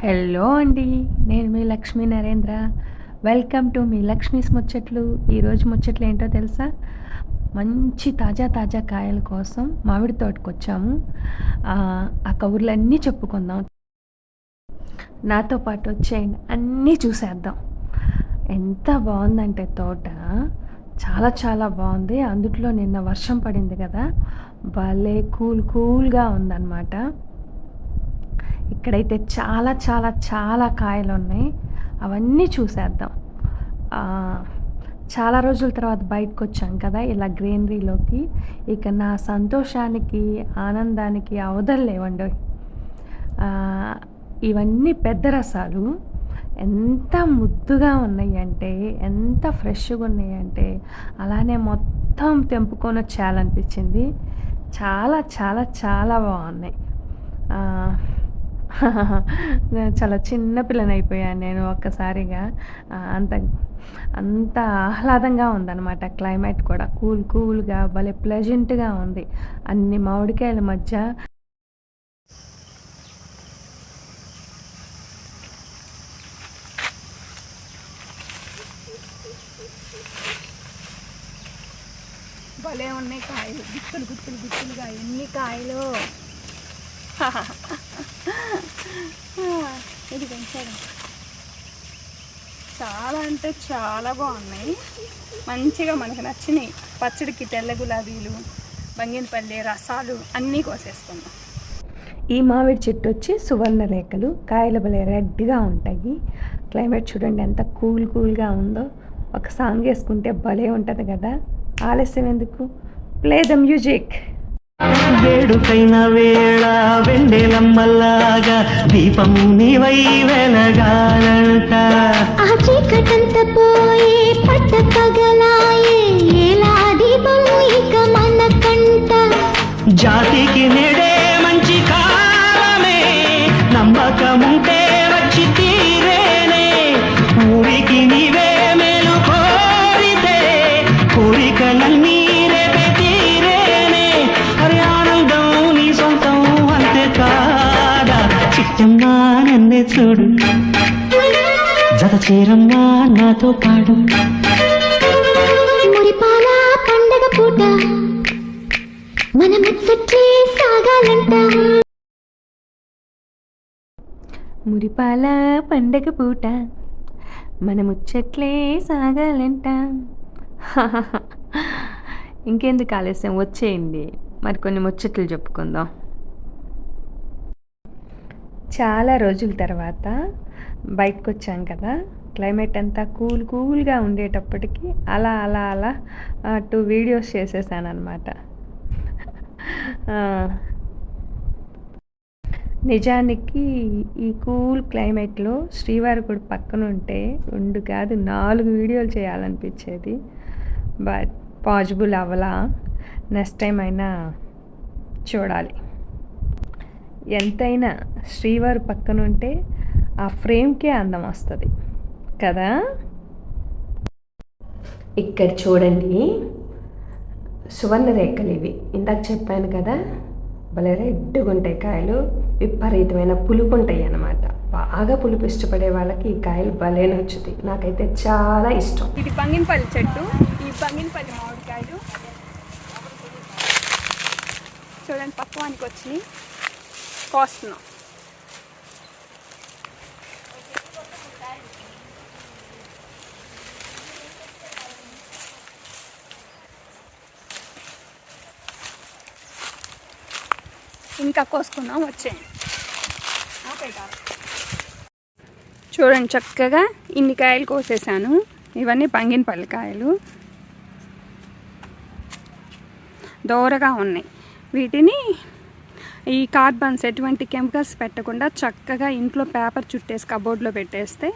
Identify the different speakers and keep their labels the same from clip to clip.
Speaker 1: Hello అండి, నేను మీ Lakshmi Narendra. Welcome to me Lakshmi's ముచ్చట్లు. ఈరోజు ముచ్చట్లు ఏంటో తెలుసా? మంచి తాజా తాజా కాయల కోసం మామిడి తోటకు వచ్చాము. ఆ కబుర్లన్నీ చెప్పుకుందాం. నాతో పాటు వచ్చేయండి, అన్నీ చూసేద్దాం. ఎంత బాగుందంటే తోట చాలా చాలా బాగుంది. అందుట్లో నిన్న వర్షం పడింది కదా, భలే కూల్గా ఉందన్నమాట. ఇక్కడైతే చాలా చాలా చాలా కాయలు ఉన్నాయి, అవన్నీ చూసేద్దాం. చాలా రోజుల తర్వాత బయటకు వచ్చాం కదా ఇలా గ్రీనరీలోకి. ఇక నా సంతోషానికి ఆనందానికి అవధులు లేవండి. ఇవన్నీ పెద్ద రసాలు ఎంత ముద్దుగా ఉన్నాయి అంటే, ఎంత ఫ్రెష్గా ఉన్నాయి అంటే, అలానే మొత్తం తెంపుకొని వచ్చేయాలనిపించింది. చాలా చాలా చాలా బాగున్నాయి. చాలా చిన్న పిల్లనైపోయాను నేను ఒక్కసారిగా. అంత అంత ఆహ్లాదంగా ఉందన్నమాట. క్లైమేట్ కూడా కూల్గా భలే ప్లెజెంట్గా ఉంది. అన్ని మామిడికాయల మధ్య భలే ఉన్నాయి కాయలు, గుత్తులుగా ఎన్ని కాయలు. ఇది పెంచాడు. చాలా అంటే చాలా బాగున్నాయి, మంచిగా మనకు నచ్చినాయి. పచ్చడికి తెల్ల గులాబీలు, బంగినపల్లి రసాలు అన్నీ కోసేసుకుందాం. ఈ మామిడి చెట్టు వచ్చి సువర్ణ రేఖలు, కాయలు భలే రెడ్గా ఉంటాయి. క్లైమేట్ చూడండి ఎంత కూల్గా ఉందో. ఒక సాంగ్ వేసుకుంటే భలే ఉంటుంది కదా. ఆలస్యం ఎందుకు, ప్లే ద మ్యూజిక్.
Speaker 2: వేడుకైన వేళ వెండెలమ్మల్లాగా దీపం నీవై వెలగాలంట.
Speaker 3: ఆ చీకటంత పోయే పట్ట పగలాయే ఎలా దీపం ఇక మనకంట.
Speaker 2: జాతికి నేడే మంచి కాలమే, నమ్మకముంటే వచ్చి తీరేనే. ఊరికి నీవే మేలు కోరితే కోరికలన్నీ రేపే తీరేనే. అరే ఆనందం నీ సొంతం అంతే కాదా. చిట్టమ్మా నన్నే చూడు, జత చేరమ్మా నాతో పాడు.
Speaker 3: మురిపాల పండగ పూట మన ముచ్చట్లే సాగాలంట.
Speaker 1: మురిపాల పండగ పూట మన ముచ్చట్లే సాగాలంట. ఇంకెందుకు ఆలస్యం, వచ్చేయండి మరి కొన్ని ముచ్చట్లు చెప్పుకుందాం. చాలా రోజుల తర్వాత బయటకు వచ్చాం కదా, క్లైమేట్ అంతా కూల్గా ఉండేటప్పటికి అలా 2 వీడియోస్ చేసేసాను అనమాట. నిజానికి ఈ కూల్ క్లైమేట్లో శ్రీవారి గుడి పక్కన ఉంటే 2 కాదు 4 వీడియోలు చేయాలనిపించేది. బట్ పాసిబుల్ అవ్వలా. నెక్స్ట్ టైం అయినా చూడాలి. ఎంతైనా శ్రీవారి పక్కన ఉంటే ఆ ఫ్రేమ్కే అందం వస్తుంది కదా. ఇక్కడ చూడండి, సువర్ణ రేఖలు ఇవి. ఇందాక చెప్పాను కదా, భలే రెడ్గా ఉంటాయి కాయలు, విపరీతమైన పులుపు ఉంటాయి అన్నమాట. బాగా పులుపు ఇష్టపడే వాళ్ళకి ఈ కాయలు భలే నచ్చుతాయి. నాకైతే చాలా ఇష్టం.
Speaker 4: ఇది బంగినపల్లి చెట్టు. ఈ బంగినపల్లి మామిడికాయలు చూడండి పక్వానికి వచ్చినాయి, కోస్తున్నాం. ఇంకా కోసుకుందాం, వచ్చేయండి. చూడండి చక్కగా ఇన్ని కాయలు కోసేసాను. ఇవన్నీ బంగినపల్లి కాయలు, దోరగా ఉన్నాయి. వీటిని ఈ కార్బన్స్ ఎటువంటి కెమికల్స్ పెట్టకుండా చక్కగా ఇంట్లో పేపర్ చుట్టేసి కబోర్డ్లో పెట్టేస్తే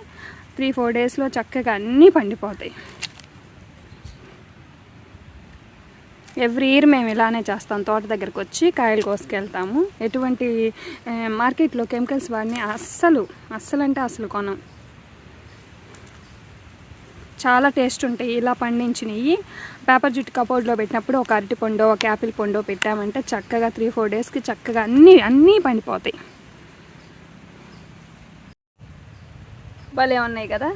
Speaker 4: 3-4 డేస్లో చక్కగా అన్నీ పండిపోతాయి. ఎవ్రీ ఇయర్ మేము ఇలానే చేస్తాం. తోట దగ్గరకు వచ్చి కాయలు కోసుకెళ్తాము. ఎటువంటి మార్కెట్లో కెమికల్స్ వాడిని అస్సలు అంటే అసలు కొనం. చాలా టేస్ట్ ఉంటాయి ఇలా పండించినవి. పేపర్ జుట్టు కబోర్డ్లో పెట్టినప్పుడు ఒక అరటి పండు, ఒక యాపిల్ పండు పెట్టామంటే చక్కగా 3-4 డేస్కి చక్కగా అన్నీ పండిపోతాయి. భలే ఉన్నాయి కదా.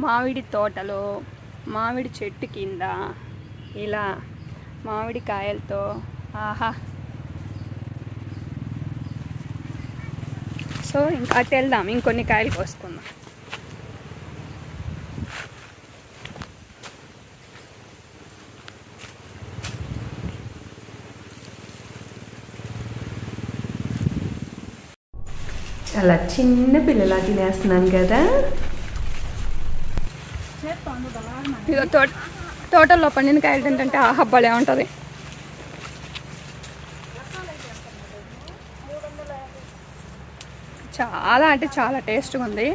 Speaker 4: మామిడి తోటలో మామిడి చెట్టు కింద ఇలా మామిడి కాయలతో ఆహా. సో ఇంకా అటు వెళ్దాం, ఇంకొన్ని కాయలు కోసుకుందాం.
Speaker 1: చాలా చిన్న పిల్లలా తినేస్తున్నాను కదా.
Speaker 4: ఇక తోటల్లో పండిన కాయలు తింటుంటే ఆహా భలే ఉంటుంది. చాలా అంటే చాలా టేస్ట్గా ఉంది,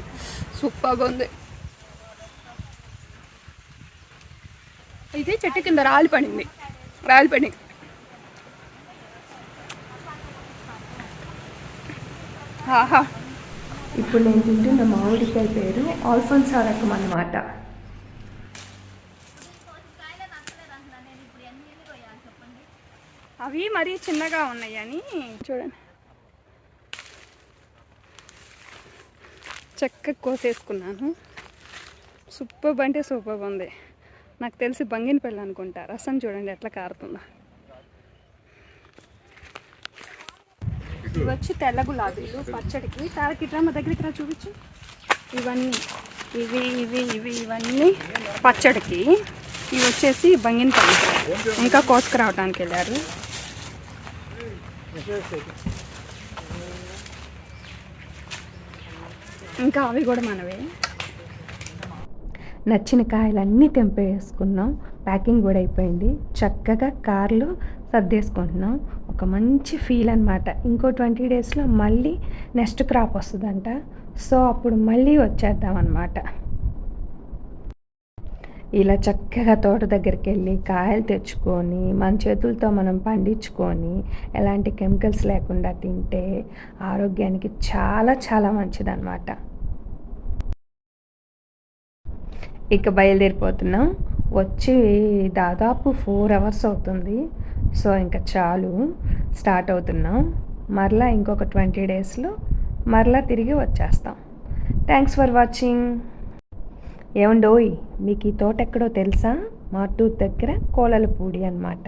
Speaker 4: సూపర్గా ఉంది. ఇది చెట్టు కింద రాలి పడింది. ఆహా.
Speaker 1: ఇప్పుడు నేను తింటున్న మామిడికాయ పేరు ఆల్ఫోన్సా రకం అన్నమాట.
Speaker 4: అవి మరీ చిన్నగా ఉన్నాయి అని చూడండి, చక్కగా కోసేసుకున్నాను. సూపర్ అంటే సూపర్ ఉంది. నాకు తెలిసి బంగినపల్లి అనుకుంటా. రసం చూడండి ఎట్లా కారుతుందో. ఇవి వచ్చి తెల్ల గులాబీలు పచ్చడికి. తారకిట్రా మా దగ్గరికి రా చూపించు. ఇవన్నీ పచ్చడికి. ఇవి వచ్చేసి బంగినపల్లి, ఇంకా కోసుకురావడానికి వెళ్ళారు. ఇంకా అవి కూడా మనవే.
Speaker 1: నచ్చిన కాయలన్నీ తెంపేసుకున్నాం. ప్యాకింగ్ కూడా అయిపోయింది. చక్కగా కార్లో సర్దేసుకుంటున్నాం. ఒక మంచి ఫీల్ అనమాట. ఇంకో 20 డేస్లో మళ్ళీ నెక్స్ట్ క్రాప్ వస్తుందంట. సో అప్పుడు మళ్ళీ వచ్చేద్దాం అన్నమాట. ఇలా చక్కగా తోట దగ్గరికి వెళ్ళి కాయలు తెచ్చుకొని మన చేతులతో మనం పండించుకొని ఎలాంటి కెమికల్స్ లేకుండా తింటే ఆరోగ్యానికి చాలా చాలా మంచిదన్నమాట. ఇక బయలుదేరిపోతున్నాం. వచ్చి దాదాపు 4 అవర్స్ అవుతుంది. సో ఇంకా చాలు, స్టార్ట్ అవుతున్నాం. మరలా ఇంకొక 20 డేస్లో మరలా తిరిగి వచ్చేస్తాం. Thanks for watching. ఏమండోయ్, మీకు ఈ తోట ఎక్కడో తెలుసా? మార్టూర్ దగ్గర కోలలపూడి అన్నమాట.